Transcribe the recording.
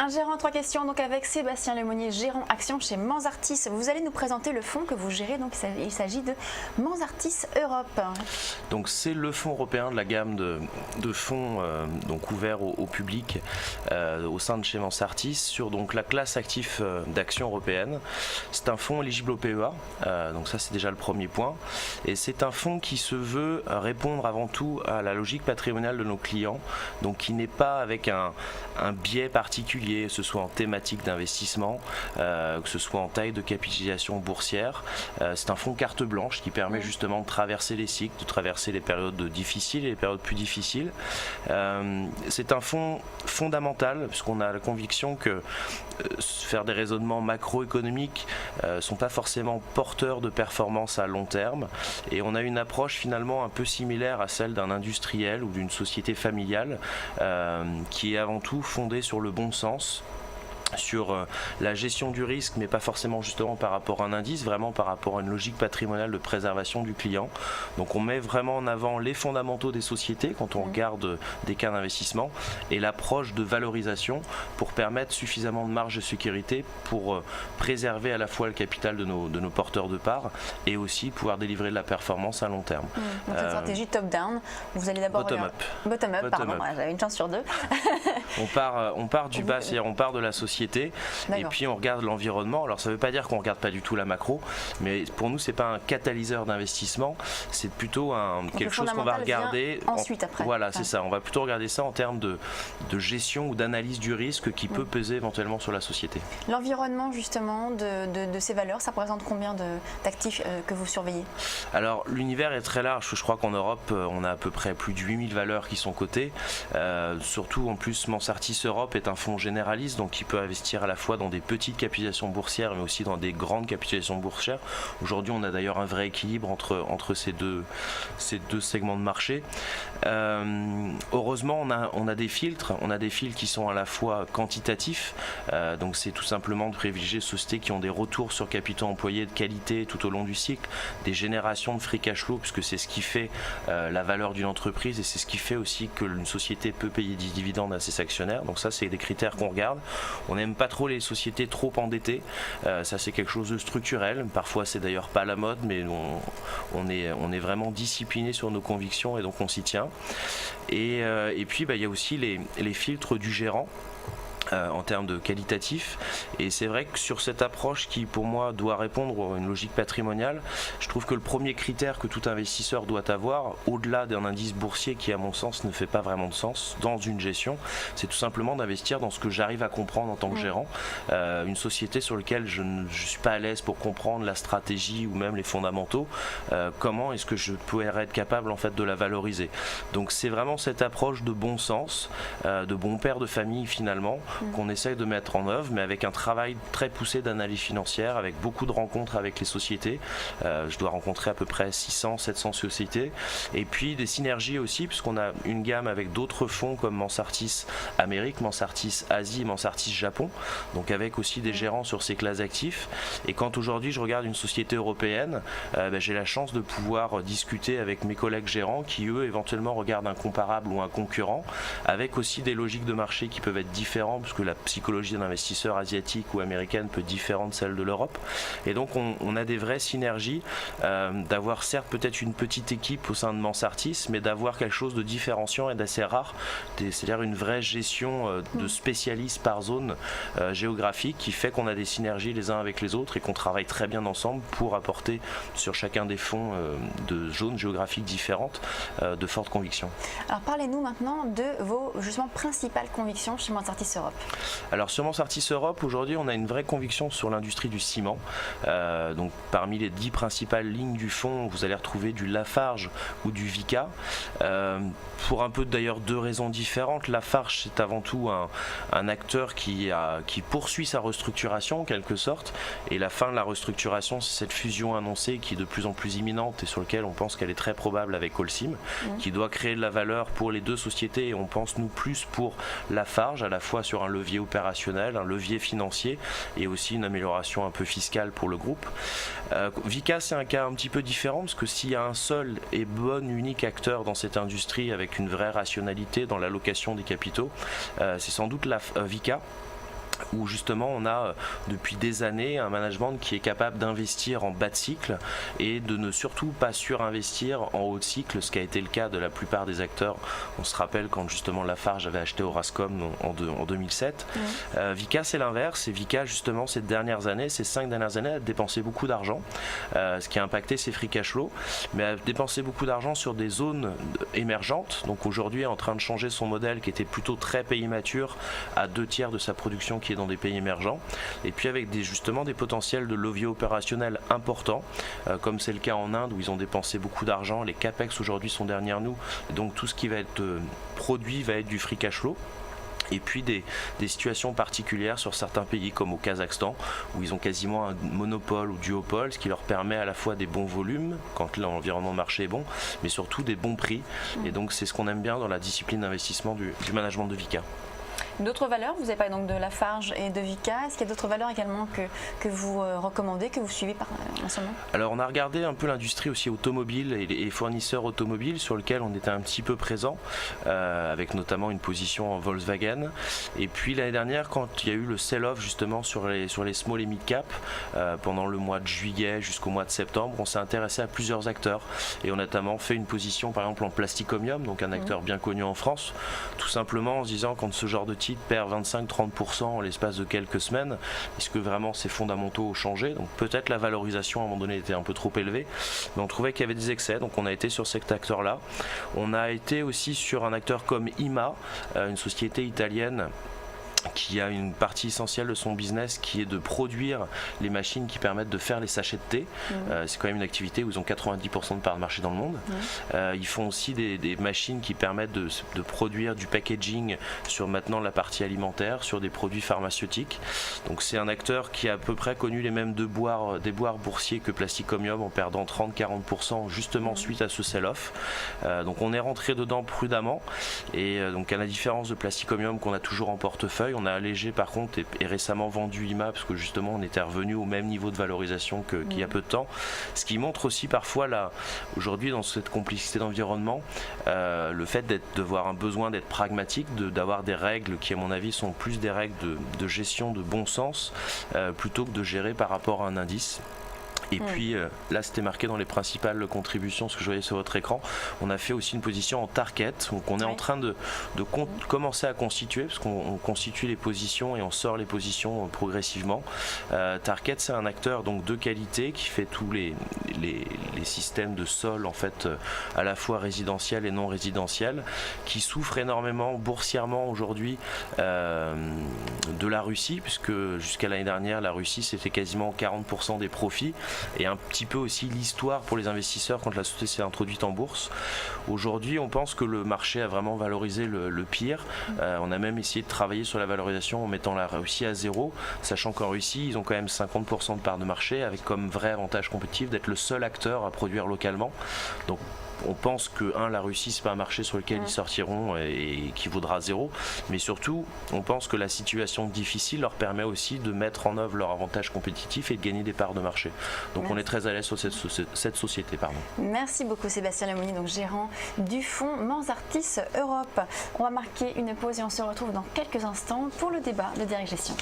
Un gérant, 3 questions donc avec Sébastien Lemonnier, gérant action chez Mansartis. Vous allez nous présenter le fonds que vous gérez, donc il s'agit de Mansartis Europe. Donc c'est le fonds européen de la gamme de fonds donc ouverts au public au sein de chez Mansartis sur donc la classe actif d'action européenne. C'est un fonds éligible au PEA, donc ça c'est déjà le premier point. Et c'est un fonds qui se veut répondre avant tout à la logique patrimoniale de nos clients, donc qui n'est pas avec un biais particulier, que ce soit en thématique d'investissement, que ce soit en taille de capitalisation boursière. C'est un fonds carte blanche qui permet justement de traverser les cycles, de traverser les périodes difficiles et les périodes plus difficiles. C'est un fonds fondamental puisqu'on a la conviction que faire des raisonnements macroéconomiques ne sont pas forcément porteurs de performance à long terme, et on a une approche finalement un peu similaire à celle d'un industriel ou d'une société familiale qui est avant tout fondée sur le bon sens, sur la gestion du risque, mais pas forcément justement par rapport à un indice, vraiment par rapport à une logique patrimoniale de préservation du client. Donc on met vraiment en avant les fondamentaux des sociétés quand on regarde des cas d'investissement et l'approche de valorisation pour permettre suffisamment de marge de sécurité pour préserver à la fois le capital de nos porteurs de parts et aussi pouvoir délivrer de la performance à long terme. Donc cette stratégie top-down, vous allez d'abord bottom-up, pardon, j'avais une chance sur deux. on part du bas, c'est-à-dire on part de la société et puis on regarde l'environnement. Alors ça ne veut pas dire qu'on ne regarde pas du tout la macro, mais pour nous c'est pas un catalyseur d'investissement, c'est plutôt quelque chose qu'on va regarder ensuite après. Voilà, c'est ça, on va plutôt regarder ça en termes de gestion ou d'analyse du risque qui peut peser éventuellement sur la société. L'environnement justement de ces valeurs, ça représente combien d'actifs que vous surveillez? Alors l'univers est très large, je crois qu'en Europe on a à peu près plus de 8000 valeurs qui sont cotées, surtout en plus Mansartis Europe est un fonds généraliste, donc qui peut investir à la fois dans des petites capitalisations boursières mais aussi dans des grandes capitalisations boursières. Aujourd'hui on a d'ailleurs un vrai équilibre entre ces deux segments de marché. Heureusement on a des filtres qui sont à la fois quantitatifs, donc c'est tout simplement de privilégier des sociétés qui ont des retours sur capitaux employés de qualité tout au long du cycle, des générations de free cash flow, puisque c'est ce qui fait la valeur d'une entreprise et c'est ce qui fait aussi que une société peut payer des dividendes à ses actionnaires. Donc ça c'est des critères qu'on regarde. On n'aime pas trop les sociétés trop endettées, ça c'est quelque chose de structurel, parfois c'est d'ailleurs pas la mode, mais on est vraiment discipliné sur nos convictions et donc on s'y tient. Et puis il y a aussi les filtres du gérant. En termes de qualitatif, et c'est vrai que sur cette approche qui pour moi doit répondre à une logique patrimoniale, je trouve que le premier critère que tout investisseur doit avoir, au-delà d'un indice boursier qui à mon sens ne fait pas vraiment de sens dans une gestion, c'est tout simplement d'investir dans ce que j'arrive à comprendre en tant que gérant, une société sur laquelle je ne suis pas à l'aise pour comprendre la stratégie ou même les fondamentaux, comment est-ce que je pourrais être capable en fait de la valoriser. Donc c'est vraiment cette approche de bon sens, de bon père de famille finalement, qu'on essaye de mettre en œuvre, mais avec un travail très poussé d'analyse financière, avec beaucoup de rencontres avec les sociétés. Je dois rencontrer à peu près 600-700 sociétés, et puis des synergies aussi, puisqu'on a une gamme avec d'autres fonds comme Mansartis Amérique, Mansartis Asie, Mansartis Japon, donc avec aussi des gérants sur ces classes d'actifs. Et quand aujourd'hui je regarde une société européenne, j'ai la chance de pouvoir discuter avec mes collègues gérants qui eux éventuellement regardent un comparable ou un concurrent, avec aussi des logiques de marché qui peuvent être différentes, parce que la psychologie d'un investisseur asiatique ou américaine peut être différente de celle de l'Europe. Et donc on a des vraies synergies, d'avoir certes peut-être une petite équipe au sein de Mansartis, mais d'avoir quelque chose de différenciant et d'assez rare, c'est-à-dire une vraie gestion de spécialistes par zone géographique qui fait qu'on a des synergies les uns avec les autres et qu'on travaille très bien ensemble pour apporter sur chacun des fonds de zones géographiques différentes de fortes convictions. Alors parlez-nous maintenant de vos justement principales convictions chez Mansartis Europe. Alors sur Mansartis Europe, aujourd'hui on a une vraie conviction sur l'industrie du ciment. Donc parmi les 10 principales lignes du fonds, vous allez retrouver du Lafarge ou du Vicat. Pour un peu d'ailleurs deux raisons différentes. Lafarge c'est avant tout un acteur qui poursuit sa restructuration en quelque sorte. Et la fin de la restructuration, c'est cette fusion annoncée qui est de plus en plus imminente et sur laquelle on pense qu'elle est très probable avec Holcim, qui doit créer de la valeur pour les deux sociétés, et on pense nous plus pour Lafarge, à la fois sur un levier opérationnel, un levier financier et aussi une amélioration un peu fiscale pour le groupe. Vicat c'est un cas un petit peu différent, parce que s'il y a un seul et bon unique acteur dans cette industrie avec une vraie rationalité dans l'allocation des capitaux, c'est sans doute Vicat. où justement on a depuis des années un management qui est capable d'investir en bas de cycle et de ne surtout pas surinvestir en haut de cycle, ce qui a été le cas de la plupart des acteurs. On se rappelle quand justement Lafarge avait acheté Orascom en 2007. Vicat c'est l'inverse, et Vicat justement ces 5 dernières années a dépensé beaucoup d'argent, ce qui a impacté ses free cash flow, mais a dépensé beaucoup d'argent sur des zones émergentes. Donc aujourd'hui est en train de changer son modèle qui était plutôt très pays mature à 2/3 de sa production qui est dans des pays émergents, et puis avec justement des potentiels de levier opérationnel importants, comme c'est le cas en Inde où ils ont dépensé beaucoup d'argent. Les capex aujourd'hui sont derrière nous, et donc tout ce qui va être produit va être du free cash flow. Et puis des situations particulières sur certains pays comme au Kazakhstan où ils ont quasiment un monopole ou duopole, ce qui leur permet à la fois des bons volumes quand l'environnement de marché est bon, mais surtout des bons prix. Et donc c'est ce qu'on aime bien dans la discipline d'investissement du management de Vicat. D'autres valeurs, vous avez parlé donc de Lafarge et de Vicat. Est-ce qu'il y a d'autres valeurs également que vous recommandez, que vous suivez en ce moment? Alors on a regardé un peu l'industrie aussi automobile et les fournisseurs automobiles sur lesquels on était un petit peu présent, avec notamment une position en Volkswagen. Et puis l'année dernière, quand il y a eu le sell-off justement sur les small et mid cap, pendant le mois de juillet jusqu'au mois de septembre, on s'est intéressé à plusieurs acteurs et on a notamment fait une position par exemple en Plasticomium, donc un acteur bien connu en France, tout simplement en se disant quand ce genre de titre perd 25-30% en l'espace de quelques semaines, est-ce que vraiment ces fondamentaux ont changé? Donc peut-être la valorisation à un moment donné était un peu trop élevée, mais on trouvait qu'il y avait des excès, donc on a été sur cet acteur-là. On a été aussi sur un acteur comme IMA, une société italienne qui a une partie essentielle de son business qui est de produire les machines qui permettent de faire les sachets de thé. C'est quand même une activité où ils ont 90% de part de marché dans le monde. Ils font aussi des machines qui permettent de produire du packaging sur maintenant la partie alimentaire, sur des produits pharmaceutiques. Donc c'est un acteur qui a à peu près connu les mêmes déboires boursiers que Plasticomium en perdant 30-40% justement suite à ce sell-off. Donc on est rentré dedans prudemment, et donc à la différence de Plasticomium qu'on a toujours en portefeuille, on a allégé par contre et récemment vendu IMA parce que justement on était revenu au même niveau de valorisation qu'il y a peu de temps. Ce qui montre aussi parfois aujourd'hui dans cette complexité d'environnement, le fait d'avoir un besoin d'être pragmatique, d'avoir des règles qui à mon avis sont plus des règles de gestion de bon sens plutôt que de gérer par rapport à un indice. Et puis là c'était marqué dans les principales contributions, ce que je voyais sur votre écran, on a fait aussi une position en target, donc on est en train de commencer à constituer, parce qu'on constitue les positions et on sort les positions progressivement. Target c'est un acteur donc de qualité qui fait tous les systèmes de sol en fait, à la fois résidentiel et non résidentiel, qui souffre énormément boursièrement aujourd'hui de la Russie, puisque jusqu'à l'année dernière la Russie c'était quasiment 40% des profits, et un petit peu aussi l'histoire pour les investisseurs quand la société s'est introduite en bourse. Aujourd'hui on pense que le marché a vraiment valorisé le pire. On a même essayé de travailler sur la valorisation en mettant la Russie à zéro, sachant qu'en Russie ils ont quand même 50% de part de marché, avec comme vrai avantage compétitif d'être le seul acteur à produire localement. Donc on pense que la Russie c'est pas un marché sur lequel ils sortiront et qui vaudra zéro, mais surtout on pense que la situation difficile leur permet aussi de mettre en œuvre leur avantage compétitif et de gagner des parts de marché. Donc on est très à l'aise sur cette société. Merci beaucoup Sébastien Lemonnier, donc gérant du fonds Manzartis Europe. On va marquer une pause et on se retrouve dans quelques instants pour le débat de Direct Gestion.